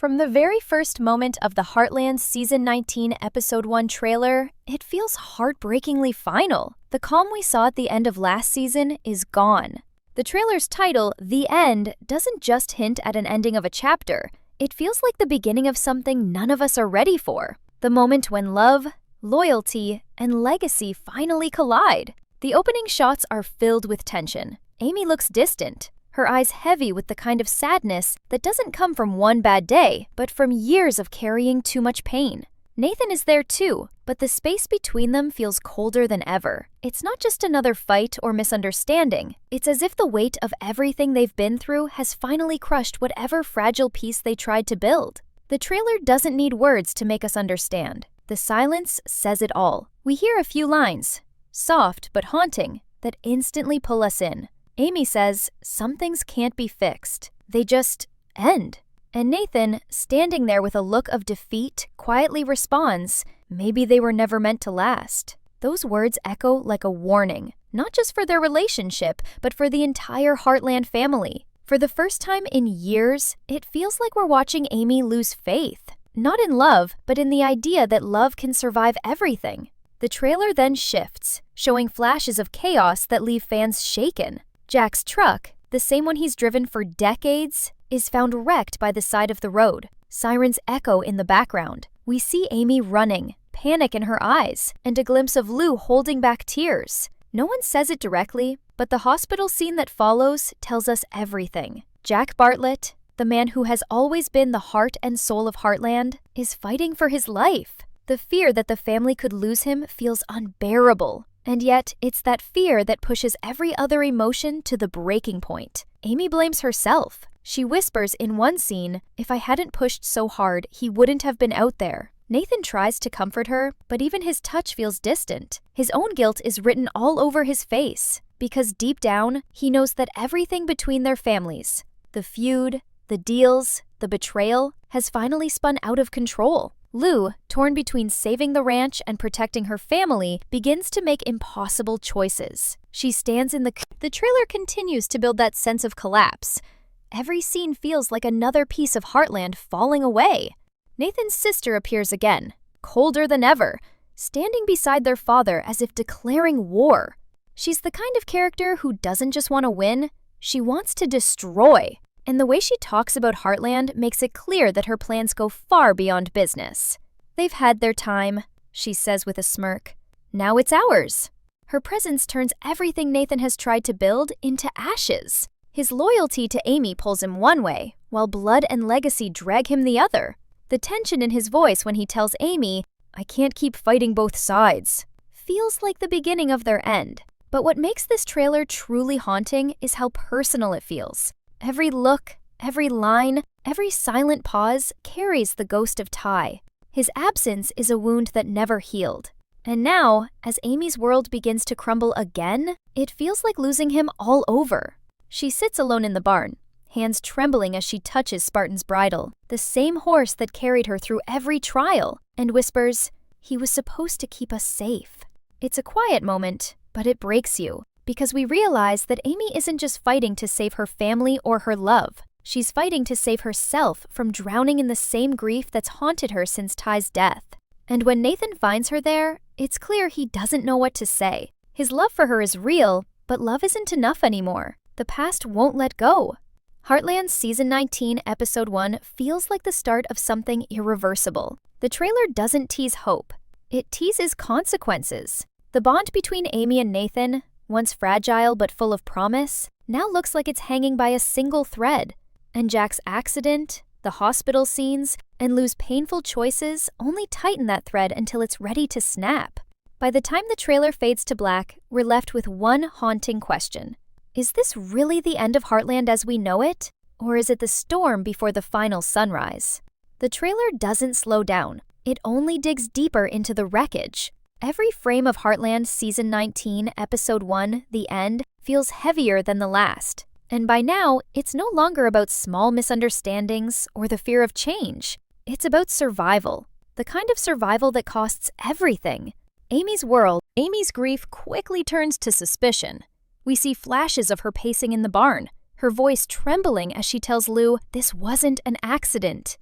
From the very first moment of the Heartland Season 19 Episode 1 trailer, it feels heartbreakingly final. The calm we saw at the end of last season is gone. The trailer's title, The End, doesn't just hint at an ending of a chapter. It feels like the beginning of something none of us are ready for. The moment when love, loyalty, and legacy finally collide. The opening shots are filled with tension. Amy looks distant, her eyes heavy with the kind of sadness that doesn't come from one bad day, but from years of carrying too much pain. Nathan is there too, but the space between them feels colder than ever. It's not just another fight or misunderstanding. It's as if the weight of everything they've been through has finally crushed whatever fragile piece they tried to build. The trailer doesn't need words to make us understand. The silence says it all. We hear a few lines, soft but haunting, that instantly pull us in. Amy says, "Some things can't be fixed. They just end." And Nathan, standing there with a look of defeat, quietly responds, "Maybe they were never meant to last." Those words echo like a warning, not just for their relationship, but for the entire Heartland family. For the first time in years, it feels like we're watching Amy lose faith. Not in love, but in the idea that love can survive everything. The trailer then shifts, showing flashes of chaos that leave fans shaken. Jack's truck, the same one he's driven for decades, is found wrecked by the side of the road. Sirens echo in the background. We see Amy running, panic in her eyes, and a glimpse of Lou holding back tears. No one says it directly, but the hospital scene that follows tells us everything. Jack Bartlett, the man who has always been the heart and soul of Heartland, is fighting for his life. The fear that the family could lose him feels unbearable. And yet, it's that fear that pushes every other emotion to the breaking point. Amy blames herself. She whispers in one scene, "If I hadn't pushed so hard, he wouldn't have been out there." Nathan tries to comfort her, but even his touch feels distant. His own guilt is written all over his face, because deep down, he knows that everything between their families, the feud, the deals, the betrayal, has finally spun out of control. Lou, torn between saving the ranch and protecting her family, begins to make impossible choices. She stands in the trailer continues to build that sense of collapse. Every scene feels like another piece of Heartland falling away. Nathan's sister appears again, colder than ever, standing beside their father as if declaring war. She's the kind of character who doesn't just want to win, she wants to destroy. And the way she talks about Heartland makes it clear that her plans go far beyond business. "They've had their time," she says with a smirk. "Now it's ours." Her presence turns everything Nathan has tried to build into ashes. His loyalty to Amy pulls him one way, while blood and legacy drag him the other. The tension in his voice when he tells Amy, "I can't keep fighting both sides," feels like the beginning of their end. But what makes this trailer truly haunting is how personal it feels. Every look, every line, every silent pause carries the ghost of Ty. His absence is a wound that never healed. And now, as Amy's world begins to crumble again, it feels like losing him all over. She sits alone in the barn, hands trembling as she touches Spartan's bridle, the same horse that carried her through every trial, and whispers, "He was supposed to keep us safe." It's a quiet moment, but it breaks you. Because we realize that Amy isn't just fighting to save her family or her love. She's fighting to save herself from drowning in the same grief that's haunted her since Ty's death. And when Nathan finds her there, it's clear he doesn't know what to say. His love for her is real, but love isn't enough anymore. The past won't let go. Heartland Season 19, Episode 1 feels like the start of something irreversible. The trailer doesn't tease hope. It teases consequences. The bond between Amy and Nathan, once fragile but full of promise, now looks like it's hanging by a single thread. And Jack's accident, the hospital scenes, and Lou's painful choices only tighten that thread until it's ready to snap. By the time the trailer fades to black, we're left with one haunting question. Is this really the end of Heartland as we know it? Or is it the storm before the final sunrise? The trailer doesn't slow down. It only digs deeper into the wreckage. Every frame of Heartland Season 19, Episode 1, The End, feels heavier than the last. And by now, it's no longer about small misunderstandings or the fear of change. It's about survival, the kind of survival that costs everything. Amy's grief quickly turns to suspicion. We see flashes of her pacing in the barn, her voice trembling as she tells Lou this wasn't an accident.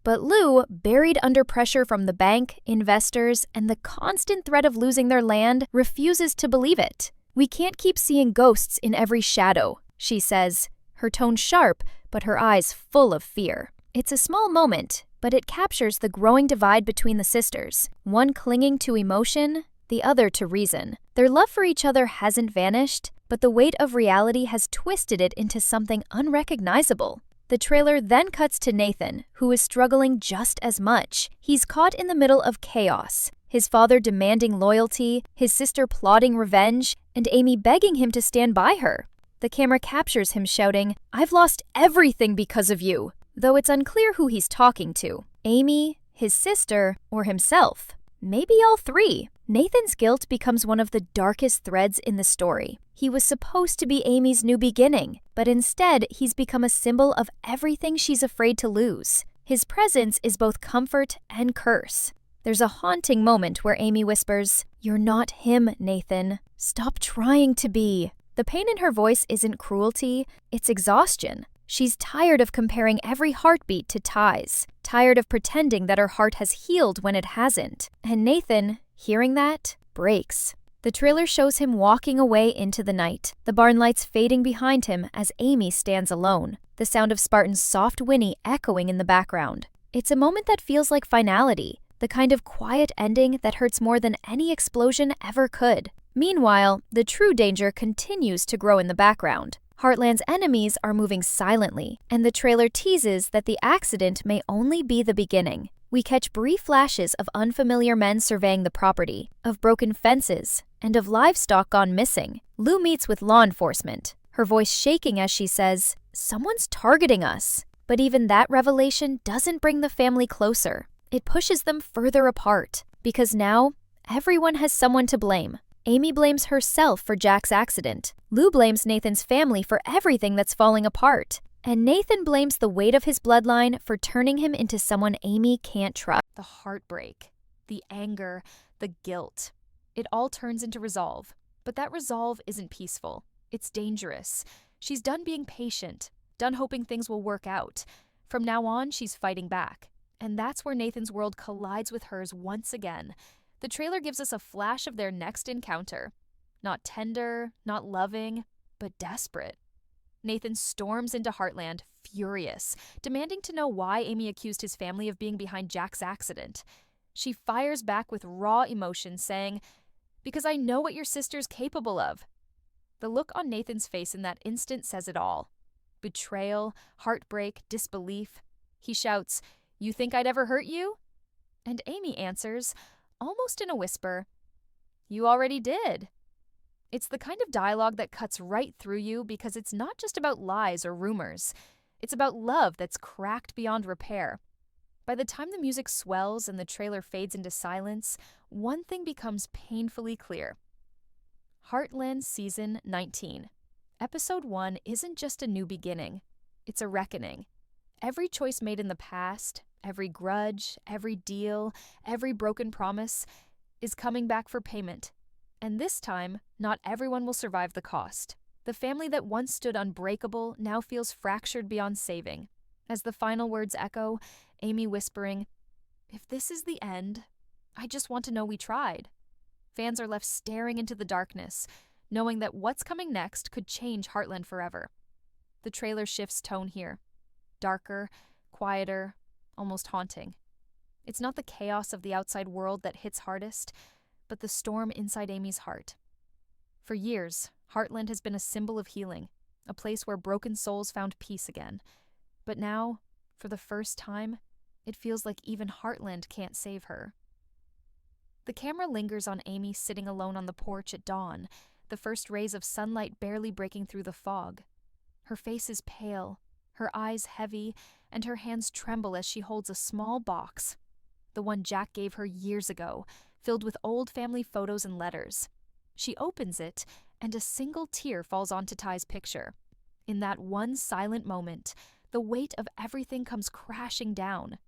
But Lou, buried under pressure from the bank, investors, and the constant threat of losing their land, refuses to believe it. "We can't keep seeing ghosts in every shadow," she says, her tone sharp, but her eyes full of fear. It's a small moment, but it captures the growing divide between the sisters, one clinging to emotion, the other to reason. Their love for each other hasn't vanished, but the weight of reality has twisted it into something unrecognizable. The trailer then cuts to Nathan, who is struggling just as much. He's caught in the middle of chaos. His father demanding loyalty, his sister plotting revenge, and Amy begging him to stand by her. The camera captures him shouting, "I've lost everything because of you," though it's unclear who he's talking to. Amy, his sister, or himself. Maybe all three. Nathan's guilt becomes one of the darkest threads in the story. He was supposed to be Amy's new beginning, but instead he's become a symbol of everything she's afraid to lose. His presence is both comfort and curse. There's a haunting moment where Amy whispers, "You're not him, Nathan. Stop trying to be." The pain in her voice isn't cruelty, it's exhaustion. She's tired of comparing every heartbeat to Ty's, tired of pretending that her heart has healed when it hasn't. And Nathan, hearing that, breaks. The trailer shows him walking away into the night, the barn lights fading behind him as Amy stands alone, the sound of Spartan's soft whinny echoing in the background. It's a moment that feels like finality, the kind of quiet ending that hurts more than any explosion ever could. Meanwhile, the true danger continues to grow in the background. Heartland's enemies are moving silently, and the trailer teases that the accident may only be the beginning. We catch brief flashes of unfamiliar men surveying the property, of broken fences, and of livestock gone missing. Lou meets with law enforcement, her voice shaking as she says, "Someone's targeting us." But even that revelation doesn't bring the family closer. It pushes them further apart, because now everyone has someone to blame. Amy blames herself for Jack's accident. Lou blames Nathan's family for everything that's falling apart. And Nathan blames the weight of his bloodline for turning him into someone Amy can't trust. The heartbreak, the anger, the guilt. It all turns into resolve. But that resolve isn't peaceful. It's dangerous. She's done being patient, done hoping things will work out. From now on, she's fighting back. And that's where Nathan's world collides with hers once again. The trailer gives us a flash of their next encounter. Not tender, not loving, but desperate. Nathan storms into Heartland, furious, demanding to know why Amy accused his family of being behind Jack's accident. She fires back with raw emotion, saying, "Because I know what your sister's capable of." The look on Nathan's face in that instant says it all. Betrayal, heartbreak, disbelief. He shouts, "You think I'd ever hurt you?" And Amy answers, almost in a whisper, "You already did." It's the kind of dialogue that cuts right through you because it's not just about lies or rumors. It's about love that's cracked beyond repair. By the time the music swells and the trailer fades into silence, one thing becomes painfully clear. Heartland Season 19. Episode 1 isn't just a new beginning. It's a reckoning. Every choice made in the past, every grudge, every deal, every broken promise is coming back for payment. And this time, not everyone will survive the cost. The family that once stood unbreakable now feels fractured beyond saving. As the final words echo, Amy whispering, "If this is the end, I just want to know we tried." Fans are left staring into the darkness, knowing that what's coming next could change Heartland forever. The trailer shifts tone here. Darker, quieter, almost haunting. It's not the chaos of the outside world that hits hardest, but the storm inside Amy's heart. For years, Heartland has been a symbol of healing, a place where broken souls found peace again. But now, for the first time, it feels like even Heartland can't save her. The camera lingers on Amy sitting alone on the porch at dawn, the first rays of sunlight barely breaking through the fog. Her face is pale, her eyes heavy, and her hands tremble as she holds a small box, the one Jack gave her years ago, filled with old family photos and letters. She opens it, and a single tear falls onto Ty's picture. In that one silent moment, the weight of everything comes crashing down.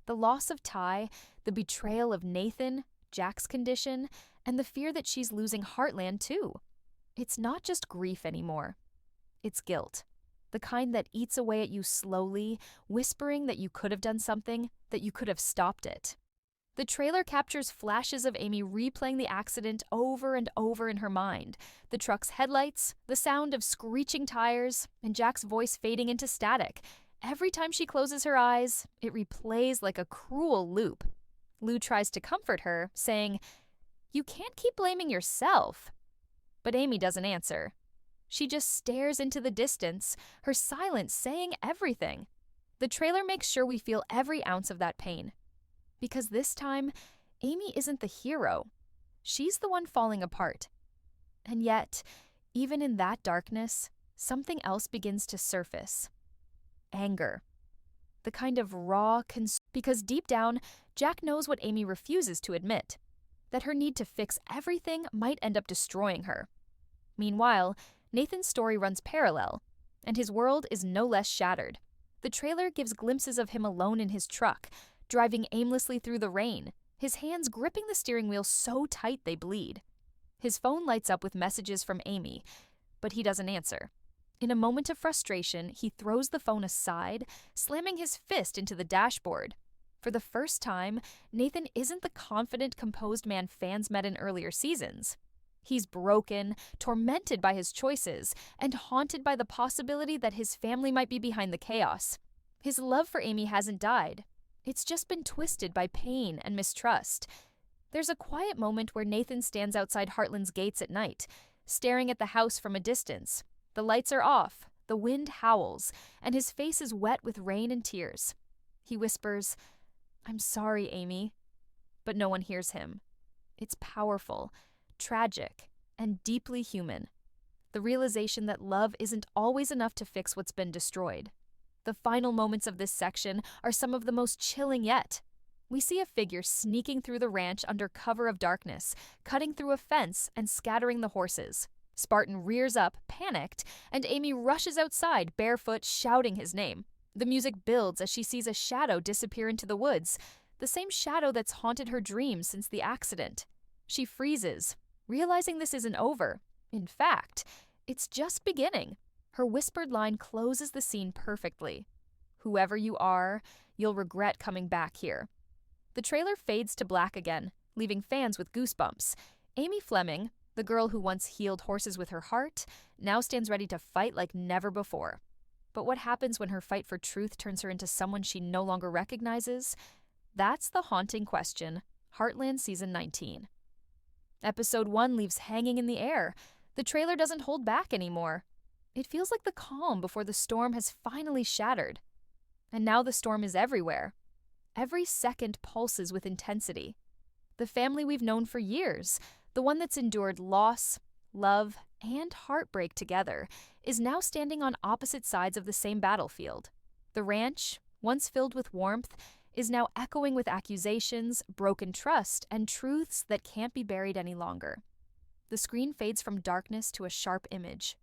The loss of Ty, the betrayal of Nathan, Jack's condition, and the fear that she's losing Heartland too. It's not just grief anymore. It's guilt. the kind that eats away at you slowly, whispering that you could have done something, that you could have stopped it. The trailer captures flashes of Amy replaying the accident over and over in her mind. The truck's headlights, the sound of screeching tires, and Jack's voice fading into static. Every time she closes her eyes, it replays like a cruel loop. Lou tries to comfort her, saying, "You can't keep blaming yourself." But Amy doesn't answer. She just stares into the distance, her silence saying everything. The trailer makes sure we feel every ounce of that pain. Because this time, Amy isn't the hero. She's the one falling apart. And yet, even in that darkness, something else begins to surface. Anger. The kind of raw, because deep down, Jack knows what Amy refuses to admit, that her need to fix everything might end up destroying her. Meanwhile, Nathan's story runs parallel, and his world is no less shattered. The trailer gives glimpses of him alone in his truck, driving aimlessly through the rain, his hands gripping the steering wheel so tight they bleed. His phone lights up with messages from Amy, but he doesn't answer. In a moment of frustration, he throws the phone aside, slamming his fist into the dashboard. For the first time, Nathan isn't the confident, composed man fans met in earlier seasons. He's broken, tormented by his choices, and haunted by the possibility that his family might be behind the chaos. His love for Amy hasn't died. It's just been twisted by pain and mistrust. There's a quiet moment where Nathan stands outside Heartland's gates at night, staring at the house from a distance. The lights are off, the wind howls, and his face is wet with rain and tears. He whispers, "I'm sorry, Amy." But no one hears him. It's powerful, tragic, and deeply human. The realization that love isn't always enough to fix what's been destroyed. The final moments of this section are some of the most chilling yet. We see a figure sneaking through the ranch under cover of darkness, cutting through a fence and scattering the horses. Spartan rears up, panicked, and Amy rushes outside, barefoot, shouting his name. The music builds as she sees a shadow disappear into the woods, the same shadow that's haunted her dreams since the accident. She freezes, realizing this isn't over. In fact, it's just beginning. Her whispered line closes the scene perfectly. "Whoever you are, you'll regret coming back here." The trailer fades to black again, leaving fans with goosebumps. Amy Fleming, the girl who once healed horses with her heart, now stands ready to fight like never before. But what happens when her fight for truth turns her into someone she no longer recognizes? That's the haunting question. Heartland Season 19. Episode 1 leaves hanging in the air. The trailer doesn't hold back anymore. It feels like the calm before the storm has finally shattered. And now the storm is everywhere. Every second pulses with intensity. The family we've known for years, the one that's endured loss, love, and heartbreak together, is now standing on opposite sides of the same battlefield. The ranch, once filled with warmth, is now echoing with accusations, broken trust, and truths that can't be buried any longer. The screen fades from darkness to a sharp image.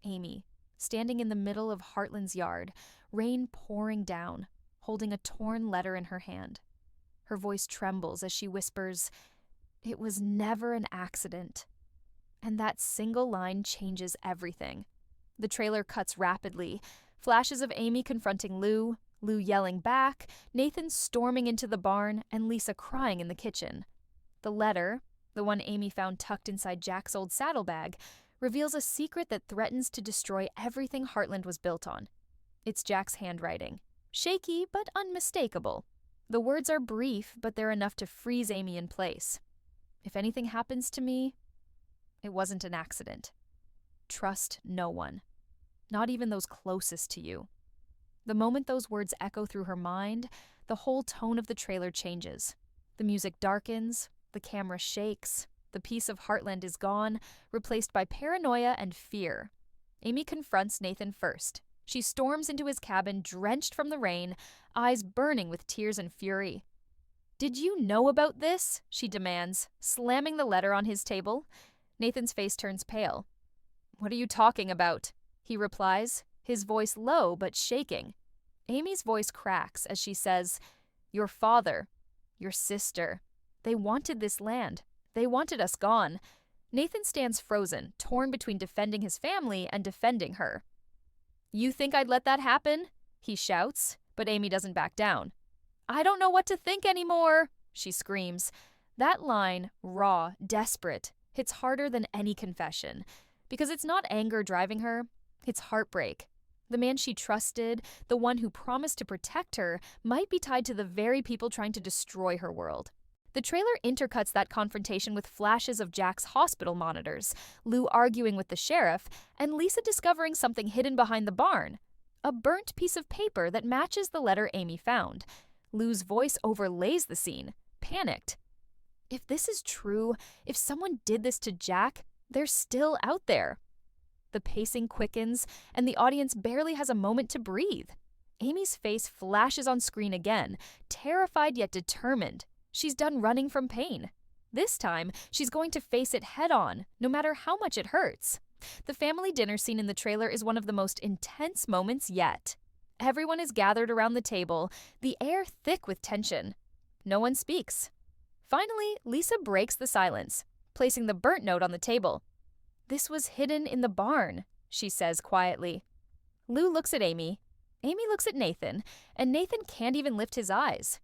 Amy, standing in the middle of Heartland's yard, rain pouring down, holding a torn letter in her hand. Her voice trembles as she whispers, "It was never an accident." And that single line changes everything. The trailer cuts rapidly, flashes of Amy confronting Lou yelling back, Nathan storming into the barn, and Lisa crying in the kitchen. The letter, the one Amy found tucked inside Jack's old saddlebag, reveals a secret that threatens to destroy everything Heartland was built on. It's Jack's handwriting. Shaky, but unmistakable. The words are brief, but they're enough to freeze Amy in place. "If anything happens to me, it wasn't an accident. Trust no one. Not even those closest to you." The moment those words echo through her mind, the whole tone of the trailer changes. The music darkens, the camera shakes, the peace of Heartland is gone, replaced by paranoia and fear. Amy confronts Nathan first. She storms into his cabin, drenched from the rain, eyes burning with tears and fury. "Did you know about this?" she demands, slamming the letter on his table. Nathan's face turns pale. "What are you talking about?" he replies, his voice low but shaking. Amy's voice cracks as she says, "Your father, your sister, they wanted this land. They wanted us gone." Nathan stands frozen, torn between defending his family and defending her. "You think I'd let that happen?" he shouts, but Amy doesn't back down. "I don't know what to think anymore," she screams. That line, raw, desperate, hits harder than any confession. Because it's not anger driving her, it's heartbreak. The man she trusted, the one who promised to protect her, might be tied to the very people trying to destroy her world. The trailer intercuts that confrontation with flashes of Jack's hospital monitors, Lou arguing with the sheriff, and Lisa discovering something hidden behind the barn. A burnt piece of paper that matches the letter Amy found. Lou's voice overlays the scene, panicked. If this is true, if someone did this to Jack, they're still out there. The pacing quickens, and the audience barely has a moment to breathe. Amy's face flashes on screen again, terrified yet determined. She's done running from pain. This time, she's going to face it head-on, no matter how much it hurts. The family dinner scene in the trailer is one of the most intense moments yet. Everyone is gathered around the table, the air thick with tension. No one speaks. Finally, Lisa breaks the silence, placing the burnt note on the table. "This was hidden in the barn," she says quietly. Lou looks at Amy. Amy looks at Nathan, and Nathan can't even lift his eyes.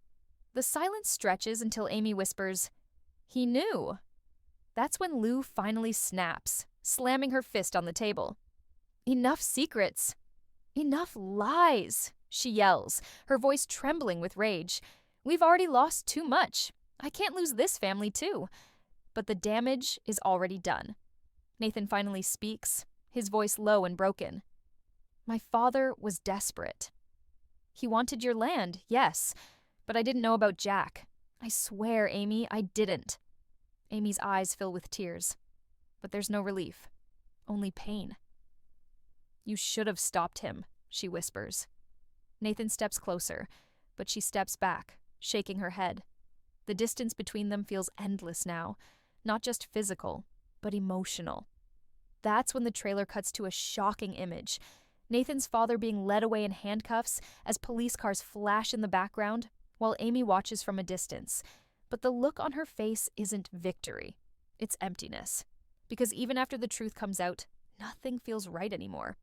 The silence stretches until Amy whispers, "He knew." That's when Lou finally snaps, slamming her fist on the table. "Enough secrets. Enough lies," she yells, her voice trembling with rage. "We've already lost too much. I can't lose this family too." But the damage is already done. Nathan finally speaks, his voice low and broken. "My father was desperate. He wanted your land, yes, but I didn't know about Jack. I swear, Amy, I didn't." Amy's eyes fill with tears. But there's no relief, only pain. "You should have stopped him," she whispers. Nathan steps closer, but she steps back, shaking her head. The distance between them feels endless now, not just physical, but emotional. That's when the trailer cuts to a shocking image. Nathan's father being led away in handcuffs as police cars flash in the background, while Amy watches from a distance. But the look on her face isn't victory. It's emptiness. Because even after the truth comes out, nothing feels right anymore.